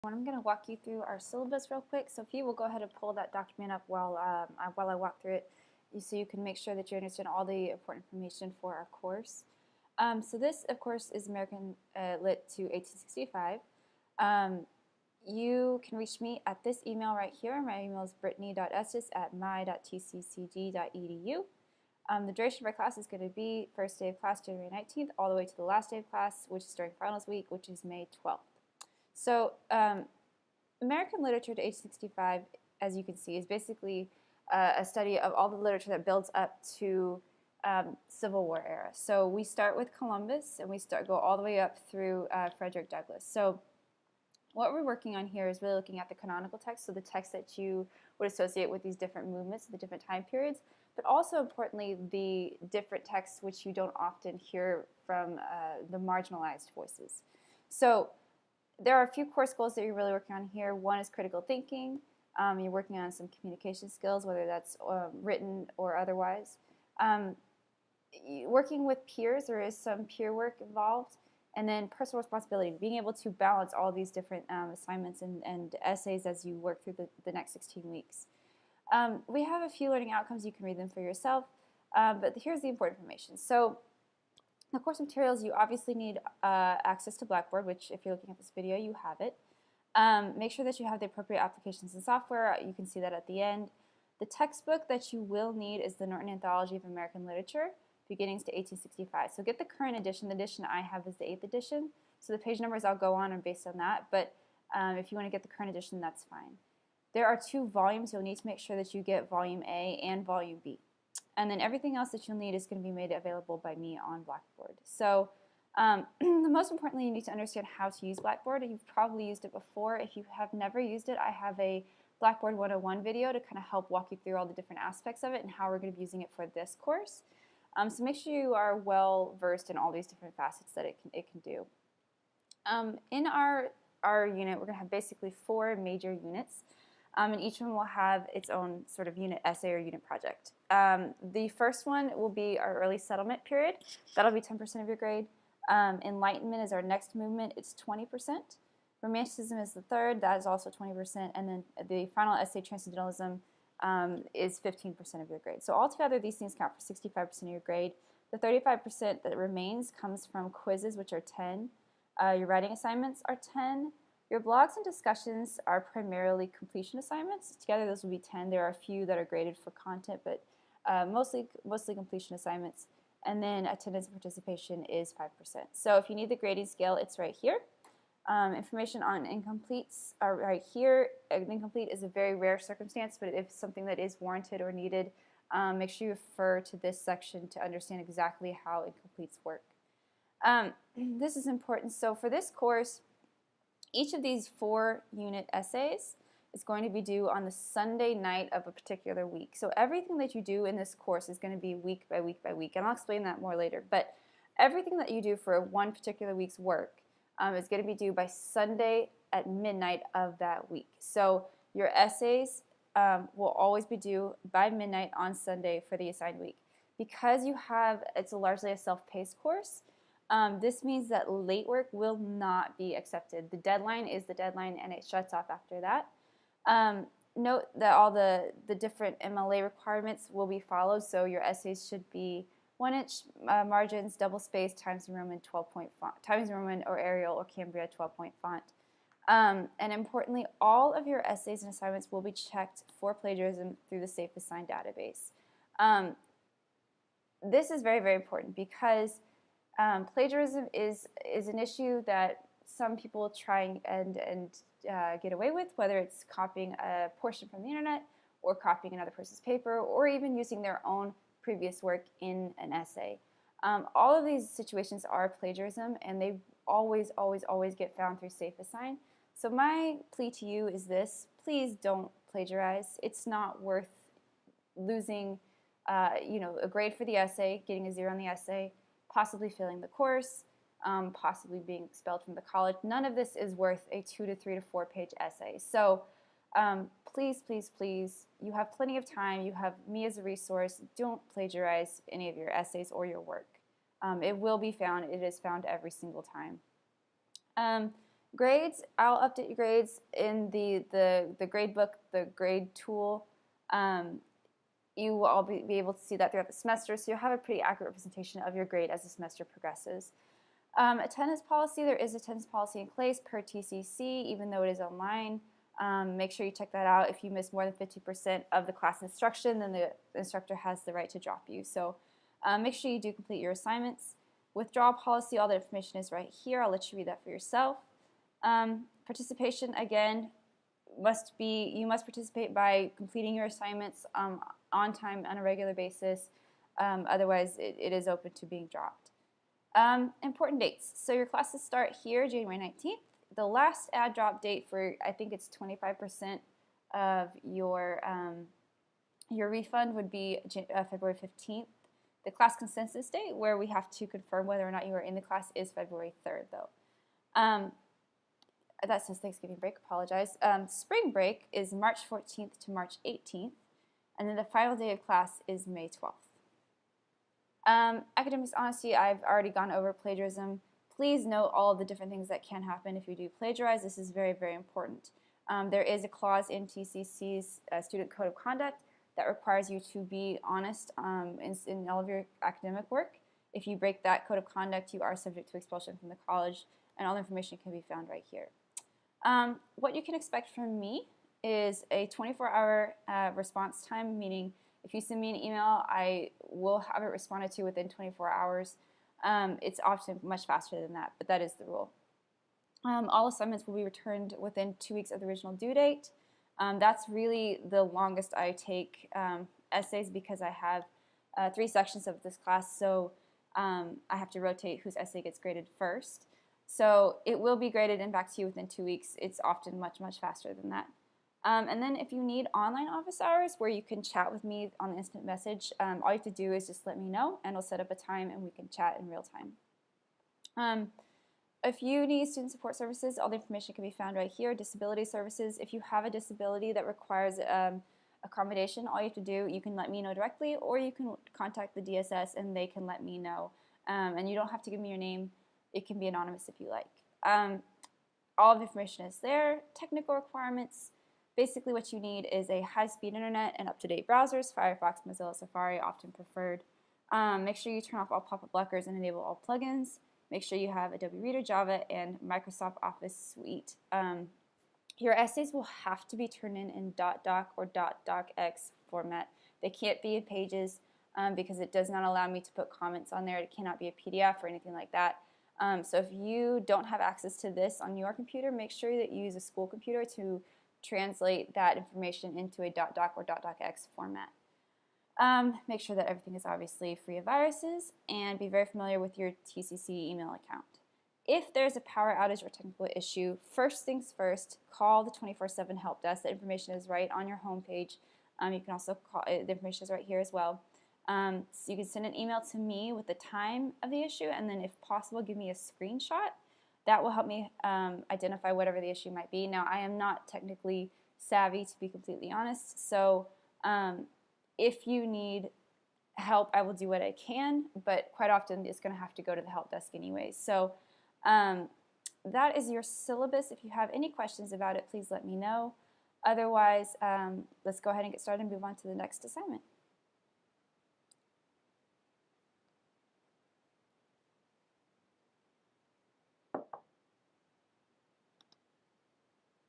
I'm going to walk you through our syllabus real quick. So if you will go ahead and pull that document up while I walk through it, so you can make sure that you understand all the important information for our course. So this, of course, is American Lit to 1865. You can reach me at this email right here. My email is brittany.estes@my.tccg.edu. The duration of our class is going to be first day of class, January 19th, all the way to the last day of class, which is during finals week, which is May 12th. So American literature to age 65, as you can see, is basically a study of all the literature that builds up to Civil War era. So we start with Columbus, and we go all the way up through Frederick Douglass. So what we're working on here is really looking at the canonical text, so the text that you would associate with these different movements, the different time periods, but also importantly the different texts which you don't often hear from the marginalized voices. So there are a few course goals that you're really working on here. One is critical thinking. You're working on some communication skills, whether that's written or otherwise. Working with peers, there is some peer work involved. And then personal responsibility, being able to balance all these different assignments and essays as you work through the next 16 weeks. We have a few learning outcomes. You can read them for yourself. But here's the important information. So the course materials, you obviously need access to Blackboard, which if you're looking at this video, you have it. Make sure that you have the appropriate applications and software. You can see that at the end. The textbook that you will need is the Norton Anthology of American Literature, Beginnings to 1865. So get the current edition. The edition I have is the 8th edition. So the page numbers I'll go on are based on that. But if you want to get the current edition, that's fine. There are 2 volumes. You'll need to make sure that you get Volume A and Volume B. And then everything else that you'll need is going to be made available by me on Blackboard. So the most importantly, you need to understand how to use Blackboard. You've probably used it before. If you have never used it, I have a Blackboard 101 video to kind of help walk you through all the different aspects of it and how we're going to be using it for this course. So make sure you are well versed in all these different facets that it can do. In our unit, we're going to have basically 4 major units. And each one will have its own sort of unit essay or unit project. The first one will be our early settlement period. That'll be 10% of your grade. Enlightenment is our next movement. It's 20%. Romanticism is the third. That is also 20%. And then the final essay, Transcendentalism, is 15% of your grade. So altogether, these things count for 65% of your grade. The 35% that remains comes from quizzes, which are 10. Your writing assignments are 10. Your blogs and discussions are primarily completion assignments. Together, those will be 10. There are a few that are graded for content, but mostly completion assignments. And then attendance and participation is 5%. So if you need the grading scale, it's right here. Information on incompletes are right here. An incomplete is a very rare circumstance, but if something that is warranted or needed, make sure you refer to this section to understand exactly how incompletes work. This is important. So for this course, each of these 4 unit essays is going to be due on the Sunday night of a particular week. So everything that you do in this course is going to be week by week by week, and I'll explain that more later. But everything that you do for one particular week's work is going to be due by Sunday at midnight of that week. So your essays will always be due by midnight on Sunday for the assigned week. Because it's largely a self-paced course, this means that late work will not be accepted. The deadline is the deadline, and it shuts off after that. Note that all the different MLA requirements will be followed, so your essays should be 1-inch margins, double-spaced, Times New Roman 12-point font, Times New Roman or Arial or Cambria 12-point font. And importantly, all of your essays and assignments will be checked for plagiarism through the Safe Assign database. This is very, very important because plagiarism is an issue that some people try and get away with, whether it's copying a portion from the internet or copying another person's paper or even using their own previous work in an essay. All of these situations are plagiarism, and they always, always, always get found through Safe Assign. So my plea to you is this: please don't plagiarize. It's not worth losing a grade for the essay, getting a 0 on the essay, possibly failing the course, possibly being expelled from the college. None of this is worth a 2 to 3 to 4 page essay. So please, please, please, you have plenty of time. You have me as a resource. Don't plagiarize any of your essays or your work. It will be found. It is found every single time. Grades, I'll update your grades in the grade book, the grade tool. You will all be able to see that throughout the semester, so you'll have a pretty accurate representation of your grade as the semester progresses. Attendance policy, there is attendance policy in place per TCC, even though it is online. Make sure you check that out. If you miss more than 50% of the class instruction, then the instructor has the right to drop you. So make sure you do complete your assignments. Withdrawal policy, all the information is right here. I'll let you read that for yourself. Participation, again, you must participate by completing your assignments on time on a regular basis. Otherwise, it is open to being dropped. Important dates. So your classes start here, January 19th. The last add drop date for, I think it's 25% of your refund would be February 15th. The class consensus date, where we have to confirm whether or not you are in the class, is February 3rd, though. That says Thanksgiving break, apologize. Spring break is March 14th to March 18th, and then the final day of class is May 12th. Academics honesty, I've already gone over plagiarism. Please note all of the different things that can happen if you do plagiarize. This is very, very important. There is a clause in TCC's Student Code of Conduct that requires you to be honest in all of your academic work. If you break that code of conduct, you are subject to expulsion from the college, and all the information can be found right here. What you can expect from me is a 24-hour response time, meaning if you send me an email, I will have it responded to within 24 hours. It's often much faster than that, but that is the rule. All assignments will be returned within 2 weeks of the original due date. That's really the longest I take essays because I have 3 sections of this class, so I have to rotate whose essay gets graded first. So it will be graded and back to you within 2 weeks. It's often much, much faster than that. And then if you need online office hours where you can chat with me on the instant message, all you have to do is just let me know and I'll set up a time and we can chat in real time. If you need student support services, all the information can be found right here. Disability services, if you have a disability that requires accommodation, all you have to do, you can let me know directly or you can contact the DSS and they can let me know. And you don't have to give me your name. It can be anonymous if you like. All of the information is there. Technical requirements. Basically what you need is a high-speed internet and up-to-date browsers, Firefox, Mozilla, Safari, often preferred. Make sure you turn off all pop-up blockers and enable all plugins. Make sure you have Adobe Reader, Java, and Microsoft Office Suite. Your essays will have to be turned in .doc or .docx format. They can't be in pages because it does not allow me to put comments on there. It cannot be a PDF or anything like that. So if you don't have access to this on your computer, make sure that you use a school computer to translate that information into a .doc or .docx format. Make sure that everything is obviously free of viruses and be very familiar with your TCC email account. If there's a power outage or technical issue, first things first, call the 24/7 help desk. The information is right on your homepage. You can also call, the information is right here as well. So you can send an email to me with the time of the issue and then if possible give me a screenshot. That will help me identify whatever the issue might be. Now I am not technically savvy to be completely honest, so if you need help I will do what I can, but quite often it's going to have to go to the help desk anyways. So that is your syllabus. If you have any questions about it, please let me know. Otherwise, let's go ahead and get started and move on to the next assignment.